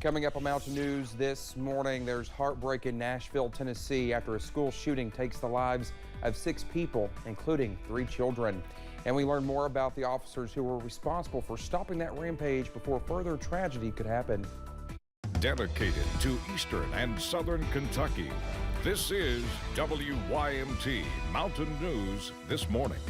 Coming up on Mountain News this morning, there's heartbreak in Nashville, Tennessee after a school shooting takes the lives of 6 people, including 3 children. And we learn more about the officers who were responsible for stopping that rampage before further tragedy could happen. Dedicated to Eastern and Southern Kentucky, this is WYMT Mountain News this morning.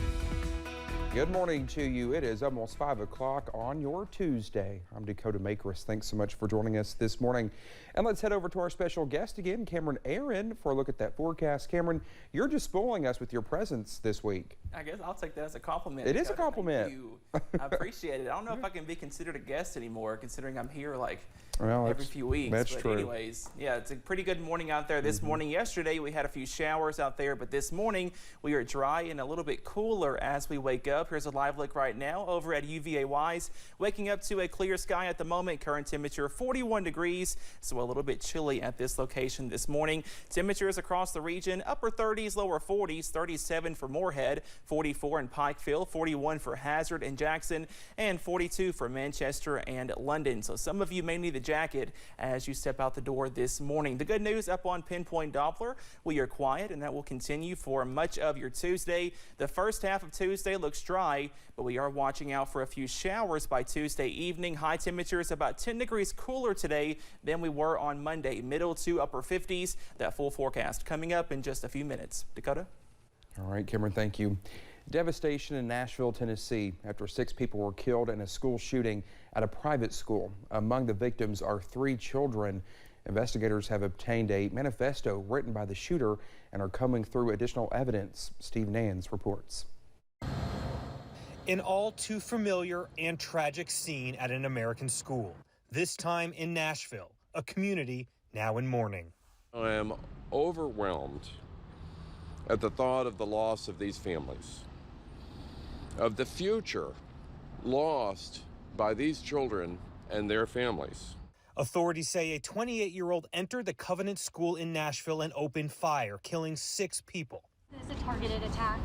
Good morning to you. It is almost 5 o'clock on your Tuesday. I'm Dakota Makris. Thanks so much for joining us this morning. And let's head over to our special guest again, Cameron Aaron, for a look at that forecast. Cameron, you're just spoiling us with your presence this week. I guess I'll take that as a compliment. It is a compliment. Thank you. I appreciate it. I don't know if I can be considered a guest anymore, considering I'm here like every few weeks. That's true. Anyways, yeah, it's a pretty good morning out there this morning. Yesterday we had a few showers out there, but this morning we are dry and a little bit cooler as we wake up. Here's a live look right now over at UVA-Wise. Waking up to a clear sky at the moment. Current temperature 41 degrees, so a little bit chilly at this location this morning. Temperatures across the region, upper 30s, lower 40s, 37 for Moorhead, 44 in Pikeville, 41 for Hazard and Jackson, and 42 for Manchester and London. So some of you may need a jacket as you step out the door this morning. The good news up on Pinpoint Doppler, we are quiet, and that will continue for much of your Tuesday. The first half of Tuesday looks dry, but we are watching out for a few showers by Tuesday evening. High temperatures about 10 degrees cooler today than we were on Monday, middle to upper 50s. That full forecast coming up in just a few minutes. Dakota? All right, Cameron, thank you. Devastation in Nashville, Tennessee after 6 people were killed in a school shooting at a private school. Among the victims are 3 children. Investigators have obtained a manifesto written by the shooter and are combing through additional evidence. Steve Nans reports. An all too familiar and tragic scene at an American school, this time in Nashville, a community now in mourning. I am overwhelmed at the thought of the loss of these families, of the future lost by these children and their families. Authorities say a 28-year-old entered the Covenant School in Nashville and opened fire, killing 6 people. Is it a targeted attack?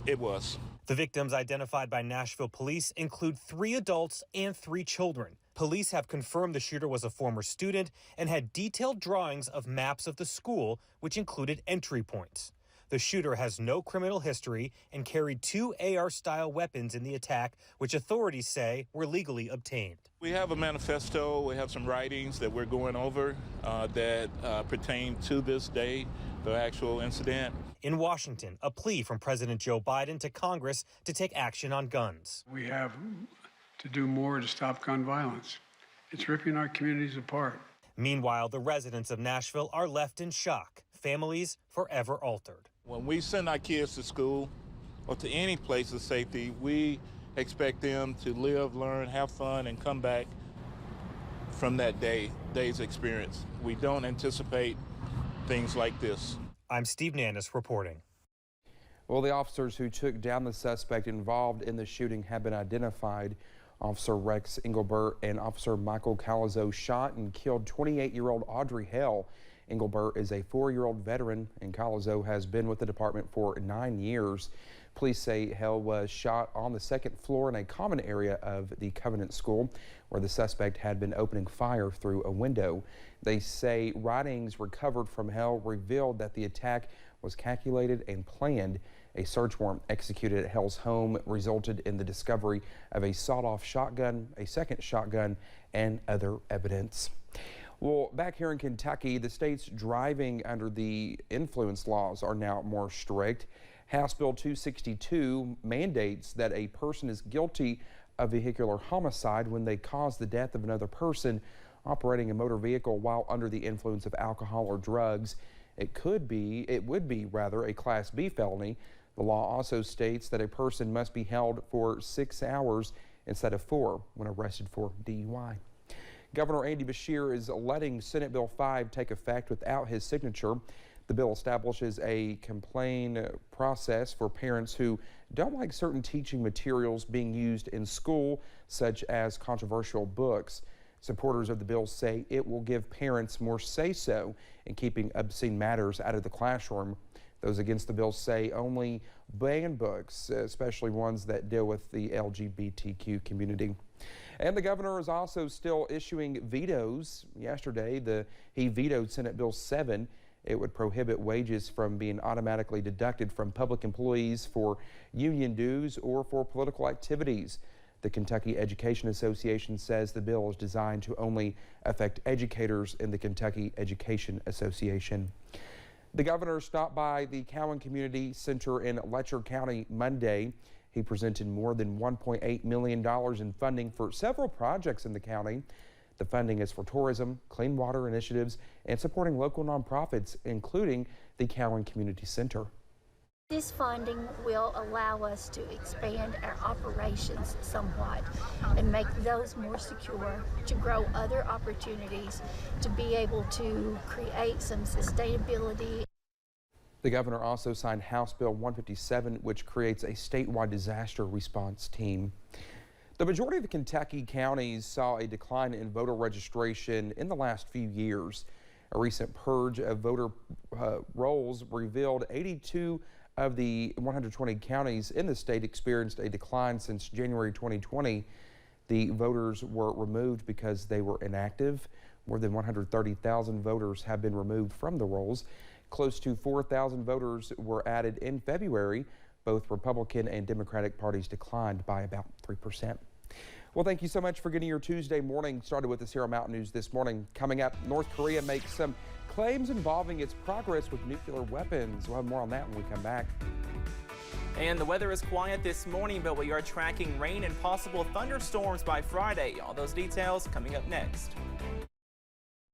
It was. The victims identified by Nashville police include 3 adults and 3 children. Police have confirmed the shooter was a former student and had detailed drawings of maps of the school, which included entry points. The shooter has no criminal history and carried 2 AR-style weapons in the attack, which authorities say were legally obtained. We have a manifesto. We have some writings that we're going over that pertain to this day, the actual incident. In Washington, a plea from President Joe Biden to Congress to take action on guns. We have to do more to stop gun violence. It's ripping our communities apart. Meanwhile, the residents of Nashville are left in shock, families forever altered. When we send our kids to school or to any place of safety, we expect them to live, learn, have fun, and come back from that day's experience. We don't anticipate things like this. I'm Steve Nannis reporting. Well, the officers who took down the suspect involved in the shooting have been identified. Officer Rex Engelbert and Officer Michael Calazo shot and killed 28-year-old Audrey Hell. Engelbert is a 4-year-old veteran, and Calazo has been with the department for 9 years. Police say Hell was shot on the 2nd floor in a common area of the Covenant School, where the suspect had been opening fire through a window. They say writings recovered from Hell revealed that the attack was calculated and planned. A search warrant executed at Hell's home resulted in the discovery of a sawed-off shotgun, a second shotgun, and other evidence. Well, back here in Kentucky, the state's driving under the influence laws are now more strict. House Bill 262 mandates that a person is guilty of vehicular homicide when they cause the death of another person operating a motor vehicle while under the influence of alcohol or drugs. It would be a Class B felony. The law also states that a person must be held for 6 hours instead of 4 when arrested for DUI. Governor Andy Beshear is letting Senate Bill 5 take effect without his signature. The bill establishes a complaint process for parents who don't like certain teaching materials being used in school, such as controversial books. Supporters of the bill say it will give parents more say-so in keeping obscene matters out of the classroom. Those against the bill say only ban books, especially ones that deal with the LGBTQ community. And the governor is also still issuing vetoes. Yesterday, he vetoed Senate Bill 7. It would prohibit wages from being automatically deducted from public employees for union dues or for political activities. The Kentucky Education Association says the bill is designed to only affect educators in the Kentucky Education Association. The governor stopped by the Cowan Community Center in Letcher County Monday. He presented more than $1.8 million in funding for several projects in the county. The funding is for tourism, clean water initiatives, and supporting local nonprofits, including the Cowan Community Center. This funding will allow us to expand our operations somewhat and make those more secure, to grow other opportunities, to be able to create some sustainability. The governor also signed House Bill 157, which creates a statewide disaster response team. The majority of the Kentucky counties saw a decline in voter registration in the last few years. A recent purge of voter rolls revealed 82 of the 120 counties in the state experienced a decline since January 2020. The voters were removed because they were inactive. More than 130,000 voters have been removed from the rolls. Close to 4,000 voters were added in February. Both Republican and Democratic parties declined by about 3%. Well, thank you so much for getting your Tuesday morning started with the Sierra Mountain News this morning. Coming up, North Korea makes some claims involving its progress with nuclear weapons. We'll have more on that when we come back. And the weather is quiet this morning, but we are tracking rain and possible thunderstorms by Friday. All those details coming up next.